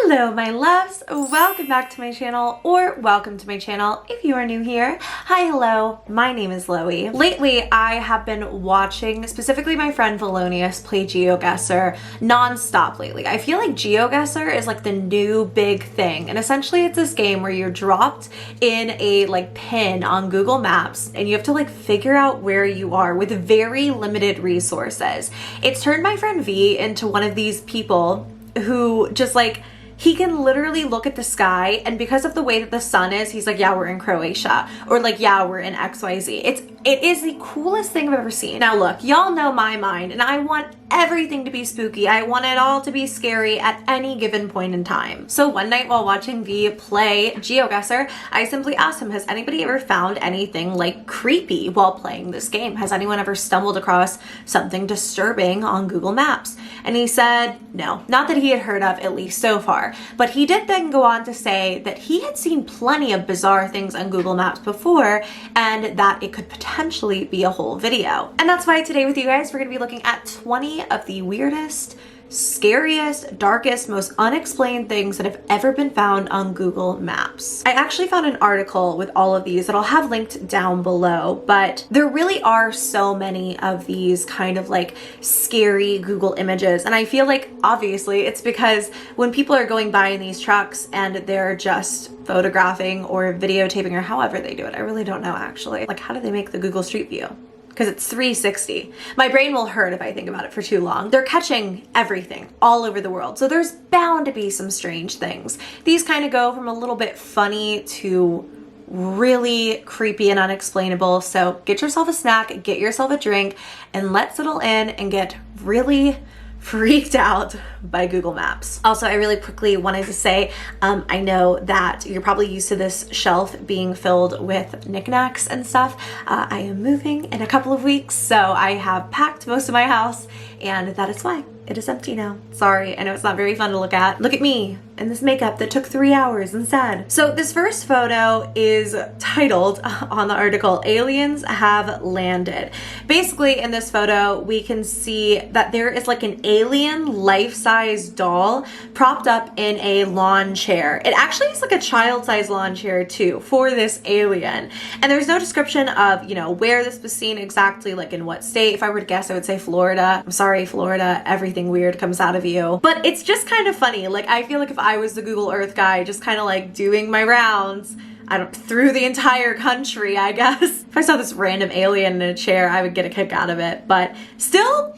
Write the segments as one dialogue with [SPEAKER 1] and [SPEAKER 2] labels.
[SPEAKER 1] Hello my loves, welcome back to my channel, or welcome to my channel if you are new here. Hi, hello, my name is Loey. Lately I have been watching specifically my friend Valonius play GeoGuessr non-stop lately. I feel like GeoGuessr is like the new big thing, and essentially it's this game where you're dropped in a pin on Google Maps and you have to figure out where you are with very limited resources. It's turned my friend V into one of these people who just he can literally look at the sky, and because of the way that the sun is, he's like, yeah, we're in Croatia, or yeah, we're in XYZ. It is the coolest thing I've ever seen. Now look, y'all know my mind, and I want everything to be spooky. I want it all to be scary at any given point in time. So one night while watching V play GeoGuessr, I simply asked him, has anybody ever found anything creepy while playing this game? Has anyone ever stumbled across something disturbing on Google Maps? And he said no, not that he had heard of, at least so far. But he did then go on to say that he had seen plenty of bizarre things on Google Maps before, and that it could potentially be a whole video. And that's why today with you guys, we're gonna be looking at 20 of the weirdest, scariest, darkest, most unexplained things that have ever been found on Google Maps. I actually found an article with all of these that I'll have linked down below, but there really are so many of these kind of scary Google images, and I feel like obviously it's because when people are going by in these trucks and they're just photographing or videotaping or however they do it, I really don't know actually. How do they make the Google Street View? Because it's 360. My brain will hurt if I think about it for too long. They're catching everything all over the world. So there's bound to be some strange things. These kind of go from a little bit funny to really creepy and unexplainable. So get yourself a snack, get yourself a drink, and let's settle in and get really freaked out by Google Maps. Also, I really quickly wanted to say, I know that you're probably used to this shelf being filled with knickknacks and stuff. I am moving in a couple of weeks, so I have packed most of my house, and that is why it is empty now. Sorry, I know it's not very fun to look at. Look at me and this makeup that took 3 hours instead. So this first photo is titled on the article, "Aliens Have Landed." Basically in this photo, we can see that there is an alien life-size doll propped up in a lawn chair. It actually is a child-size lawn chair too for this alien. And there's no description of, where this was seen exactly, in what state. If I were to guess, I would say Florida. I'm sorry, Florida, everything weird comes out of you. But it's just kind of funny. I feel like if I was the Google Earth guy, just kind of doing my rounds, through the entire country, I guess. If I saw this random alien in a chair, I would get a kick out of it. But still,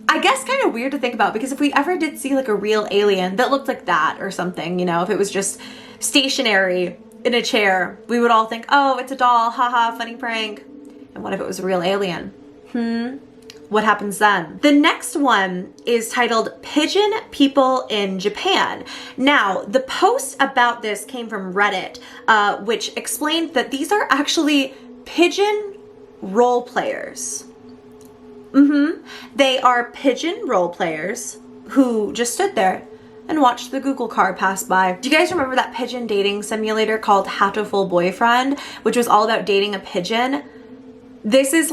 [SPEAKER 1] I guess kind of weird to think about, because if we ever did see a real alien that looked like that or something, if it was just stationary in a chair, we would all think, oh, it's a doll, haha, funny prank. And what if it was a real alien? What happens then? The next one is titled "Pigeon People in Japan." Now, the post about this came from Reddit, which explained that these are actually pigeon role players. They are pigeon role players who just stood there and watched the Google car pass by. Do you guys remember that pigeon dating simulator called Hatoful Boyfriend, which was all about dating a pigeon? This is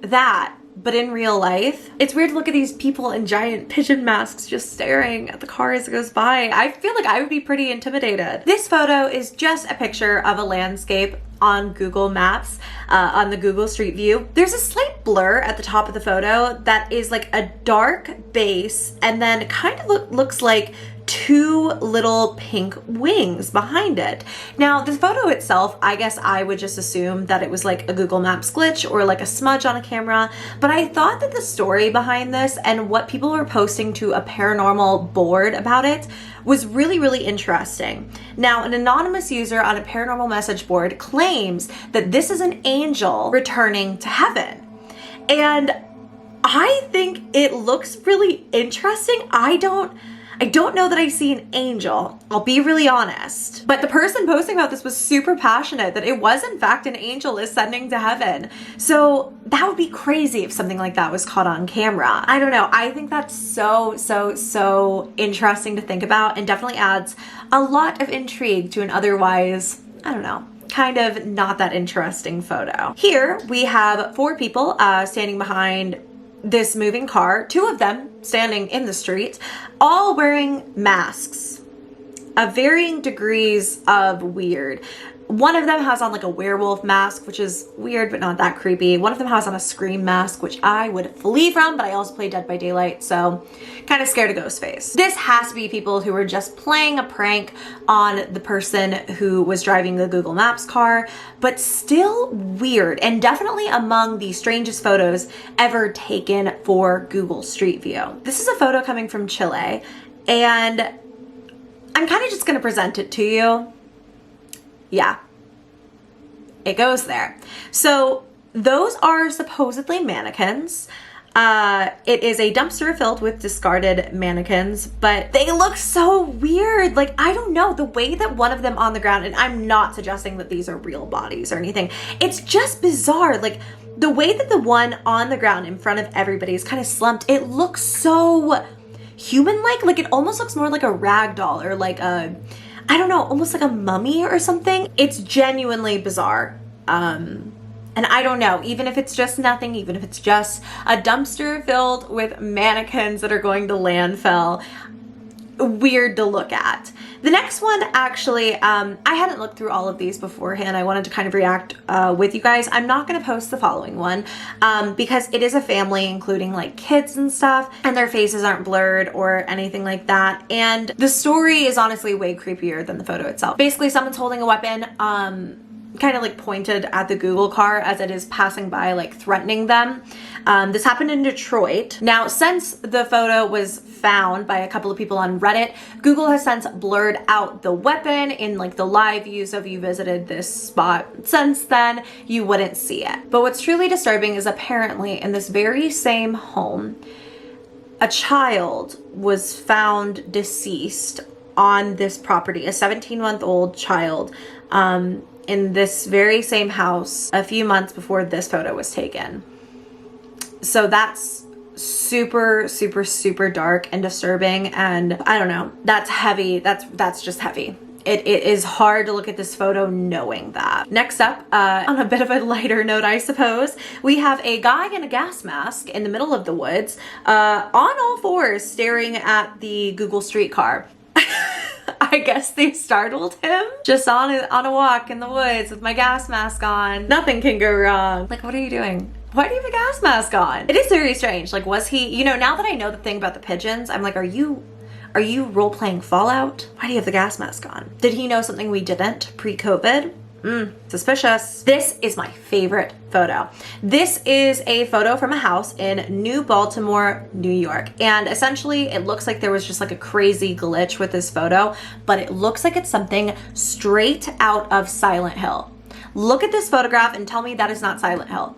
[SPEAKER 1] that, but in real life. It's weird to look at these people in giant pigeon masks just staring at the car as it goes by. I feel like I would be pretty intimidated. This photo is just a picture of a landscape on Google Maps, on the Google Street View. There's a slight blur at the top of the photo that is a dark base, and then kind of looks like two little pink wings behind it. Now, the photo itself, I guess I would just assume that it was a Google Maps glitch or a smudge on a camera, but I thought that the story behind this and what people were posting to a paranormal board about it was really, really interesting. Now, an anonymous user on a paranormal message board claims that this is an angel returning to heaven. And I think it looks really interesting. I don't know that I see an angel, I'll be really honest. But the person posting about this was super passionate that it was in fact an angel ascending to heaven. So that would be crazy if something like that was caught on camera. I don't know, I think that's so interesting to think about, and definitely adds a lot of intrigue to an otherwise, I don't know, kind of not that interesting photo. Here we have 4 people standing behind this moving car, 2 of them standing in the street, all wearing masks. of varying degrees of weird. One of them has on like a werewolf mask, which is weird, but not that creepy. One of them has on a Scream mask, which I would flee from, but I also play Dead by Daylight, so kind of scared of Ghostface. This has to be people who were just playing a prank on the person who was driving the Google Maps car, but still weird, and definitely among the strangest photos ever taken for Google Street View. This is a photo coming from Chile, and I'm kind of just gonna present it to you. Yeah, it goes there. So those are supposedly mannequins. It is a dumpster filled with discarded mannequins, but they look so weird. Like, I don't know, the way that one of them on the ground, and I'm not suggesting that these are real bodies or anything. It's just bizarre. Like, the way that the one on the ground in front of everybody is kind of slumped, it looks so human-like. Like, it almost looks more like a rag doll or like a, I don't know, almost like a mummy or something. It's genuinely bizarre. And I don't know, even if it's just nothing, even if it's just a dumpster filled with mannequins that are going to landfill, weird to look at. The next one, actually, I hadn't looked through all of these beforehand. I wanted to kind of react with you guys. I'm not going to post the following one because it is a family, including like kids and stuff, and their faces aren't blurred or anything like that. And the story is honestly way creepier than the photo itself. Basically, someone's holding a weapon, kind of like pointed at the Google car as it is passing by, like threatening them. This happened in Detroit. Now, since the photo was found by a couple of people on Reddit, Google has since blurred out the weapon in like the live view. So if you visited this spot since then, you wouldn't see it. But what's truly disturbing is apparently in this very same home, a child was found deceased on this property, a 17-month-old child, in this very same house a few months before this photo was taken. So that's super, super, super dark and disturbing, and I don't know, that's heavy. That's just heavy. It is hard to look at this photo knowing that. Next up, on a bit of a lighter note, I suppose, we have a guy in a gas mask in the middle of the woods, on all fours, staring at the Google streetcar. I guess they startled him. Just on a walk in the woods with my gas mask on. Nothing can go wrong. Like, what are you doing? Why do you have a gas mask on? It is very strange. Like, was he, you know, now that I know the thing about the pigeons, I'm like, are you role-playing Fallout? Why do you have the gas mask on? Did he know something we didn't pre-COVID? Suspicious. This is my favorite photo. This is a photo from a house in New Baltimore, New York. And essentially it looks like there was just like a crazy glitch with this photo, but it looks like it's something straight out of Silent Hill. Look at this photograph and tell me that is not Silent Hill.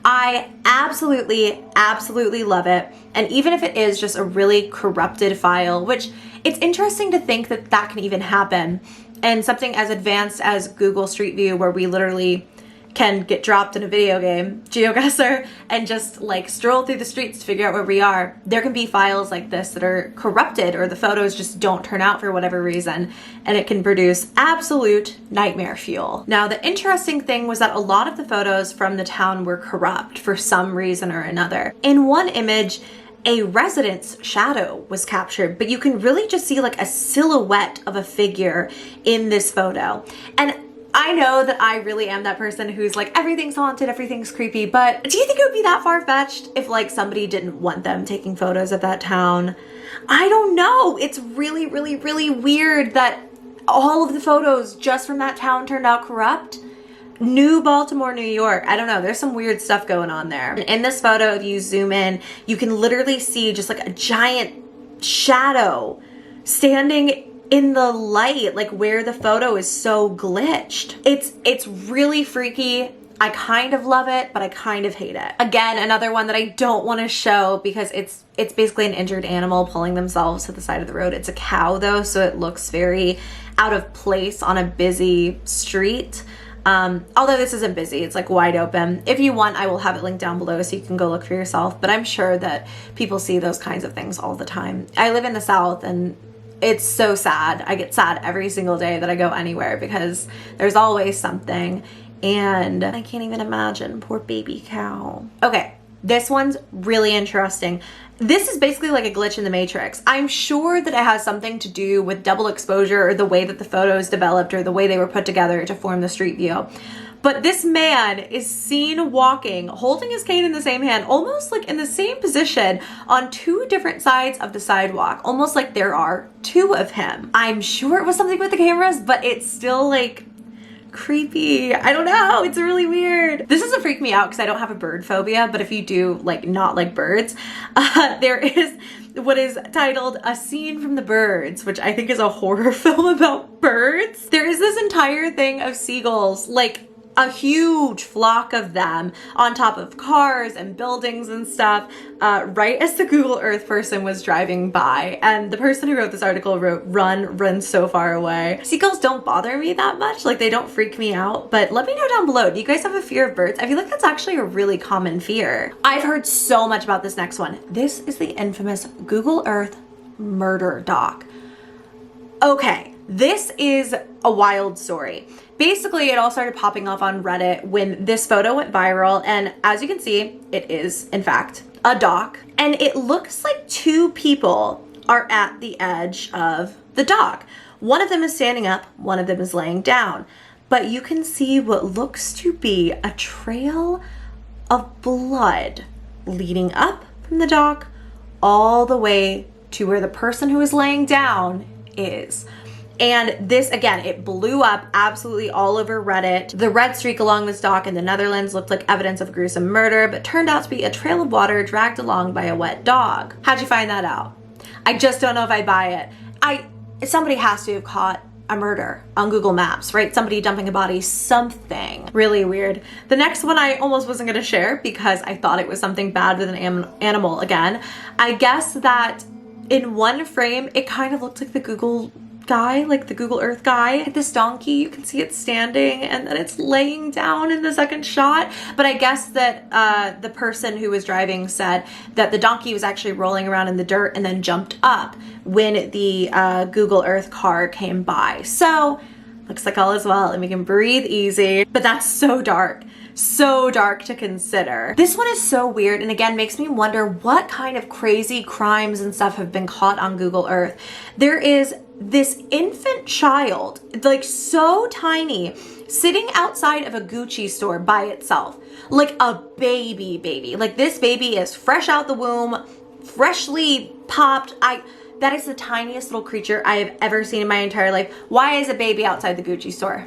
[SPEAKER 1] I absolutely, absolutely love it. And even if it is just a really corrupted file, which it's interesting to think that that can even happen, and something as advanced as Google Street View, where we literally can get dropped in a video game, GeoGuessr, and just like stroll through the streets to figure out where we are. There can be files like this that are corrupted, or the photos just don't turn out for whatever reason, and it can produce absolute nightmare fuel. Now, the interesting thing was that a lot of the photos from the town were corrupt for some reason or another. In one image, a resident's shadow was captured, but you can really just see like a silhouette of a figure in this photo. And I know that I really am that person who's like, everything's haunted, everything's creepy, but do you think it would be that far-fetched if like somebody didn't want them taking photos of that town? I don't know. It's really, really, really weird that all of the photos just from that town turned out corrupt. New Baltimore, New York. I don't know. There's some weird stuff going on there. In this photo, if you zoom in, you can literally see just like a giant shadow standing in the light, like where the photo is so glitched. It's really freaky. I kind of love it, but I kind of hate it. Again, another one that I don't want to show because it's basically an injured animal pulling themselves to the side of the road. It's a cow though, so it looks very out of place on a busy street. Although this isn't busy, it's like wide open. If you want, I will have it linked down below so you can go look for yourself, but I'm sure that people see those kinds of things all the time. I live in the South and it's so sad. I get sad every single day that I go anywhere because there's always something, and I can't even imagine. Poor baby cow. Okay. This one's really interesting. This is basically like a glitch in the matrix. I'm sure that it has something to do with double exposure or the way that the photos developed or the way they were put together to form the street view. But this man is seen walking, holding his cane in the same hand, almost like in the same position on two different sides of the sidewalk, almost like there are two of him. I'm sure it was something with the cameras, but it's still like creepy. I don't know. It's really weird. This doesn't freak me out because I don't have a bird phobia, but if you do like not like birds, there is what is titled A Scene from the Birds, which I think is a horror film about birds. There is this entire thing of seagulls, like a huge flock of them on top of cars and buildings and stuff, right as the Google Earth person was driving by. And the person who wrote this article wrote, run so far away. Seagulls don't bother me that much. Like, they don't freak me out, but let me know down below. Do you guys have a fear of birds? I feel like that's actually a really common fear. I've heard so much about this next one. This is the infamous Google Earth murder doc. Okay, this is a wild story. Basically, it all started popping off on Reddit when this photo went viral, and as you can see, it is, in fact, a dock, and it looks like two people are at the edge of the dock. One of them is standing up, one of them is laying down, but you can see what looks to be a trail of blood leading up from the dock all the way to where the person who is laying down is. And this, again, it blew up absolutely all over Reddit. The red streak along this dock in the Netherlands looked like evidence of gruesome murder, but turned out to be a trail of water dragged along by a wet dog. How'd you find that out? I just don't know if I buy it. Somebody has to have caught a murder on Google Maps, right? Somebody dumping a body, something really weird. The next one I almost wasn't gonna share because I thought it was something bad with an animal again. I guess that in one frame, it kind of looked like the Google guy, like the Google Earth guy. This donkey, you can see it standing and then it's laying down in the second shot. But I guess that the person who was driving said that the donkey was actually rolling around in the dirt and then jumped up when the Google Earth car came by. So looks like all is well and we can breathe easy, but that's so dark. So dark to consider. This one is so weird and again makes me wonder what kind of crazy crimes and stuff have been caught on Google Earth. There is this infant child, like so tiny, sitting outside of a Gucci store by itself, like a baby. Like this baby is fresh out the womb, freshly popped. That is the tiniest little creature I have ever seen in my entire life. Why is a baby outside the Gucci store?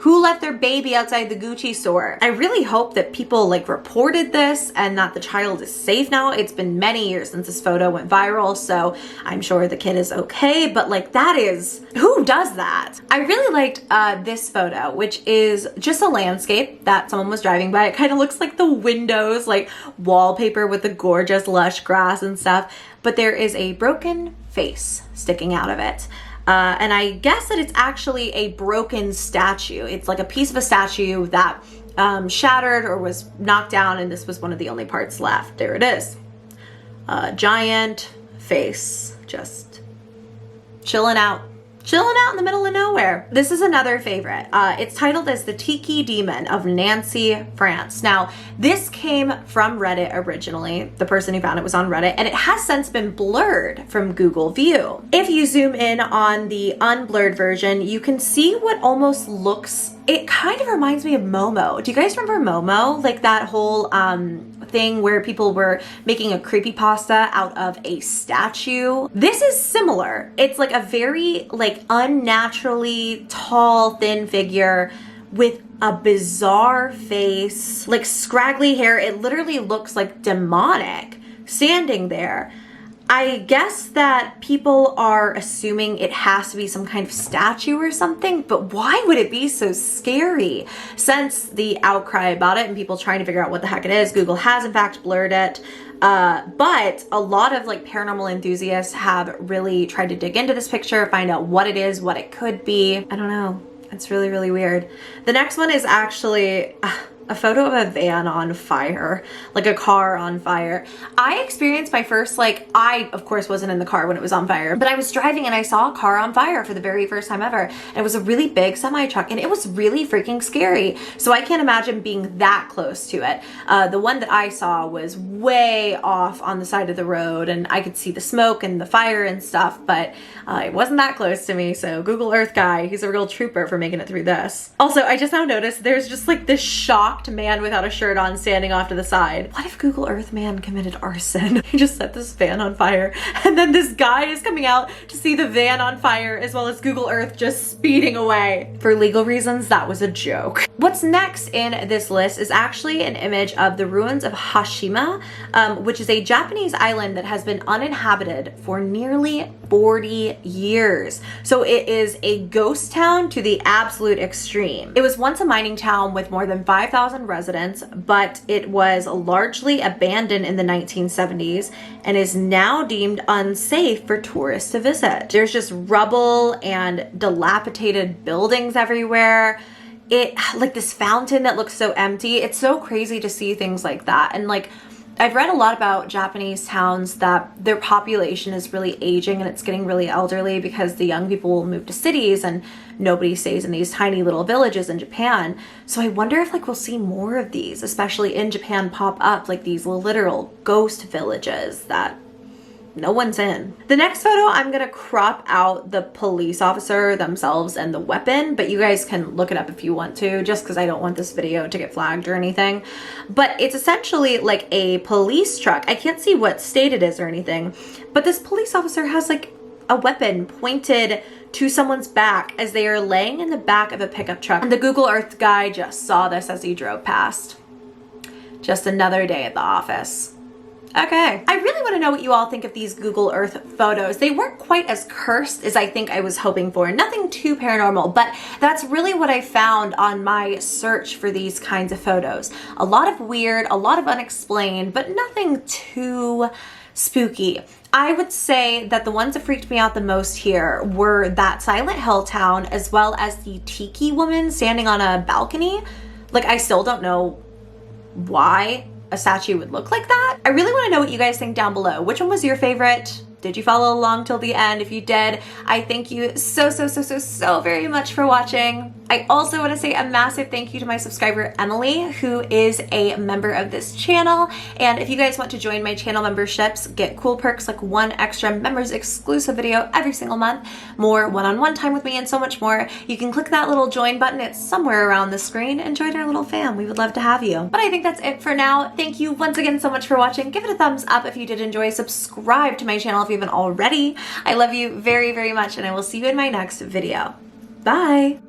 [SPEAKER 1] Who left their baby outside the Gucci store? I really hope that people like reported this and that the child is safe now. It's been many years since this photo went viral, so I'm sure the kid is okay, but like that is, who does that? I really liked this photo, which is just a landscape that someone was driving by. It kind of looks like the windows, like wallpaper with the gorgeous lush grass and stuff, but there is a broken face sticking out of it. And I guess that it's actually a broken statue. It's like a piece of a statue that shattered or was knocked down, and this was one of the only parts left. There it is. Giant face, just chilling out in the middle of nowhere. This is another favorite. It's titled as The Tiki Demon of Nancy, France. Now, this came from Reddit originally. The person who found it was on Reddit, and it has since been blurred from Google View. If you zoom in on the unblurred version, you can see what almost looks, it kind of reminds me of Momo. Do you guys remember Momo? Like that whole thing where people were making a creepypasta out of a statue. This is similar. It's like a very like unnaturally tall, thin figure with a bizarre face, like scraggly hair. It literally looks like demonic standing there. I guess that people are assuming it has to be some kind of statue or something, but why would it be so scary? Since the outcry about it and people trying to figure out what the heck it is, Google has in fact blurred it. But a lot of like paranormal enthusiasts have really tried to dig into this picture, find out what it is, what it could be. I don't know. It's really, really weird. The next one is actually A photo of a van on fire, like a car on fire. I experienced my first, like, I of course wasn't in the car when it was on fire, but I was driving and I saw a car on fire for the very first time ever. And it was a really big semi truck and it was really freaking scary. So I can't imagine being that close to it. The one that I saw was way off on the side of the road and I could see the smoke and the fire and stuff, but it wasn't that close to me. So Google Earth guy, he's a real trooper for making it through this. Also, I just now noticed there's just like this shocked man without a shirt on standing off to the side. What if Google Earth man committed arson? He just set this van on fire and then this guy is coming out to see the van on fire as well as Google Earth just speeding away. For legal reasons, that was a joke. What's next in this list is actually an image of the ruins of Hashima, which is a Japanese island that has been uninhabited for nearly 40 years. So it is a ghost town to the absolute extreme. It was once a mining town with more than 5,000 residents, but it was largely abandoned in the 1970s and is now deemed unsafe for tourists to visit. There's just rubble and dilapidated buildings everywhere. It, like this fountain that looks so empty. It's so crazy to see things like that. And like, I've read a lot about Japanese towns that their population is really aging and it's getting really elderly because the young people will move to cities and nobody stays in these tiny little villages in Japan. So I wonder if like we'll see more of these, especially in Japan, pop up, like these literal ghost villages that no one's in. The next photo, I'm gonna crop out the police officer themselves and the weapon, but you guys can look it up if you want to, just because I don't want this video to get flagged or anything. But it's essentially like a police truck. I can't see what state it is or anything, but this police officer has like a weapon pointed to someone's back as they are laying in the back of a pickup truck. And the Google Earth guy just saw this as he drove past. Just another day at the office. Okay, I really want to know what you all think of these Google Earth photos. They weren't quite as cursed as I think I was hoping for. Nothing too paranormal, but that's really what I found on my search for these kinds of photos. A lot of weird, a lot of unexplained, but nothing too spooky. I would say that the ones that freaked me out the most here were that Silent Hill town as well as the tiki woman standing on a balcony. Like, I still don't know why a statue would look like that. I really want to know what you guys think down below. Which one was your favorite? Did you follow along till the end? If you did, I thank you so very much for watching. I also want to say a massive thank you to my subscriber, Emily, who is a member of this channel. And if you guys want to join my channel memberships, get cool perks like one extra members exclusive video every single month, more one-on-one time with me, and so much more, you can click that little join button. It's somewhere around the screen and join our little fam. We would love to have you. But I think that's it for now. Thank you once again so much for watching. Give it a thumbs up if you did enjoy. Subscribe to my channel if you haven't already. I love you very much, and I will see you in my next video. Bye.